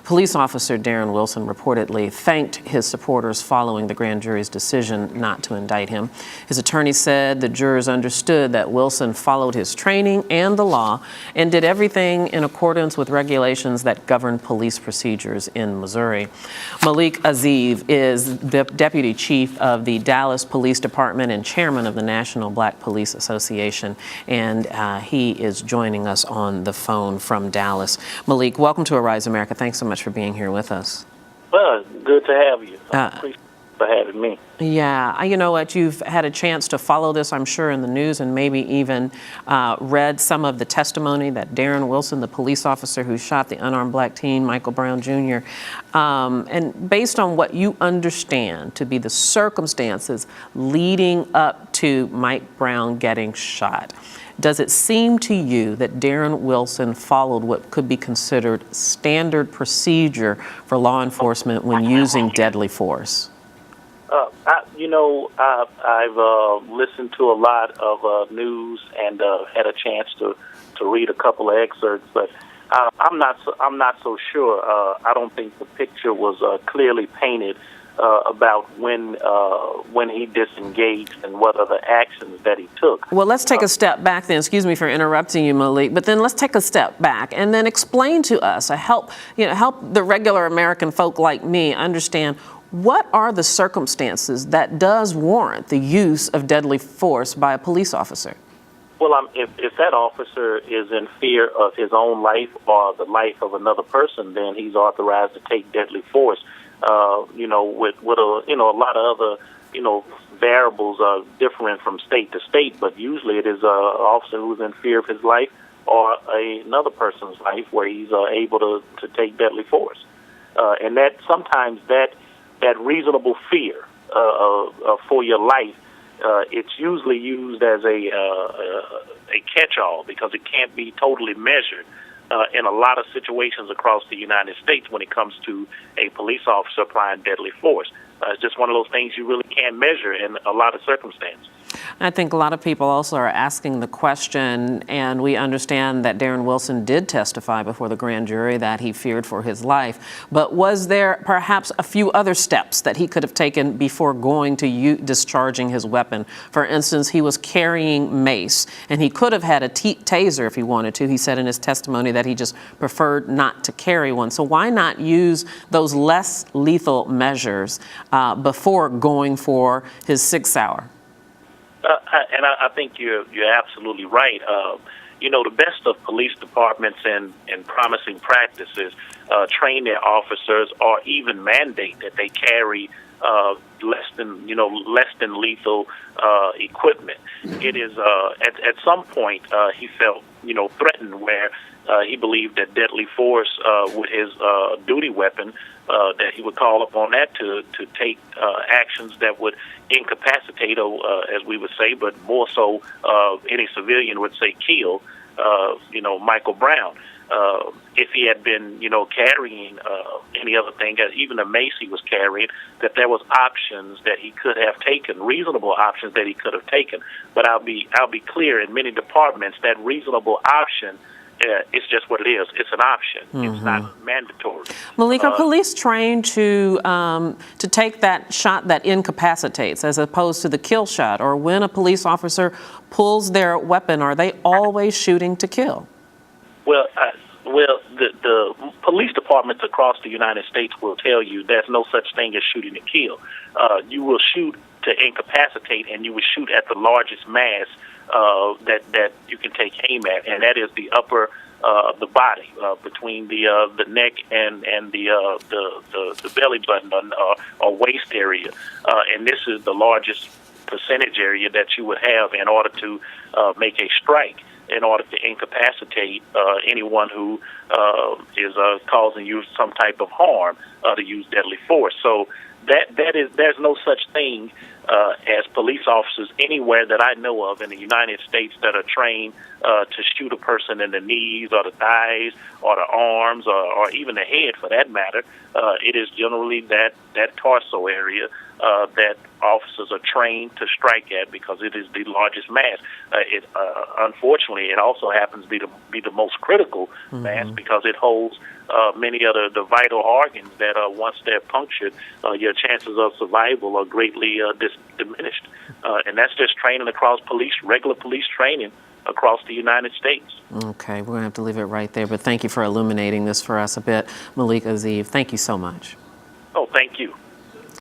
Police officer Darren Wilson reportedly thanked his supporters following the grand jury's decision not to indict him. His attorney said the jurors understood that Wilson followed his training and the law and did everything in accordance with regulations that govern police procedures in Missouri. Malik Aziz is the deputy chief of the Dallas Police Department and chairman of the National Black Police Association, and he is joining us on the phone from Dallas. Malik, welcome to Arise America. Thanks so much for being here with us. Well, good to have you. I appreciate you for having me. Yeah, you know what, you've had a chance to follow this, I'm sure, in the news, and maybe even read some of the testimony that Darren Wilson, the police officer who shot the unarmed black teen, Michael Brown Jr., and based on what you understand to be the circumstances leading up to Mike Brown getting shot, does it seem to you that Darren Wilson followed what could be considered standard procedure for law enforcement when using deadly force? I've listened to a lot of news and had a chance to read a couple of excerpts, but I'm not so sure. I don't think the picture was clearly painted about when he disengaged and what are the actions that he took. Well, let's take a step back then. Excuse me for interrupting you, Malik, but then let's take a step back and then explain to us, help the regular American folk like me understand what are the circumstances that does warrant the use of deadly force by a police officer? Well, if that officer is in fear of his own life or the life of another person, then he's authorized to take deadly force. With a lot of other, variables are different from state to state, but usually it is an officer who's in fear of his life or another person's life where he's able to take deadly force. And that sometimes that reasonable fear for your life, it's usually used as a catch-all because it can't be totally measured in a lot of situations across the United States when it comes to a police officer applying deadly force. It's just one of those things you really can't measure in a lot of circumstances. I think a lot of people also are asking the question, and we understand that Darren Wilson did testify before the grand jury that he feared for his life, but was there perhaps a few other steps that he could have taken before going to discharging his weapon? For instance, he was carrying mace, and he could have had a taser if he wanted to. He said in his testimony that he just preferred not to carry one. So why not use those less lethal measures before going for his 6th hour? And I think you're absolutely right. The best of police departments and promising practices train their officers or even mandate that they carry less than lethal equipment. It is at some point he felt threatened where he believed that deadly force with his duty weapon that he would call upon that to take actions that would incapacitate, as we would say, but more so any civilian would say kill, Michael Brown. If he had been, carrying any other thing, even a mace he was carrying, that there was options that he could have taken, reasonable options that he could have taken. But I'll be clear, in many departments, that reasonable option, it's just what it is. It's an option. Mm-hmm. It's not mandatory. Malik, are police trained to take that shot that incapacitates as opposed to the kill shot? Or when a police officer pulls their weapon, are they always shooting to kill? Well, the police departments across the United States will tell you there's no such thing as shooting to kill. You will shoot to incapacitate, and you will shoot at the largest mass that you can take aim at, and that is the upper the body between the neck and the belly button or waist area, and this is the largest percentage area that you would have in order to make a strike, in order to incapacitate anyone who is causing you some type of harm to use deadly force. So that is, there's no such thing as police officers anywhere that I know of in the United States that are trained to shoot a person in the knees or the thighs or the arms or even the head for that matter, it is generally that torso area that officers are trained to strike at because it is the largest mass. Unfortunately, it also happens to be the most critical mass because it holds many of the vital organs that once they're punctured, your chances of survival are greatly diminished. And that's just training across regular police training across the United States. Okay, we're going to have to leave it right there, but thank you for illuminating this for us a bit. Malik Aziz, thank you so much. Oh, thank you.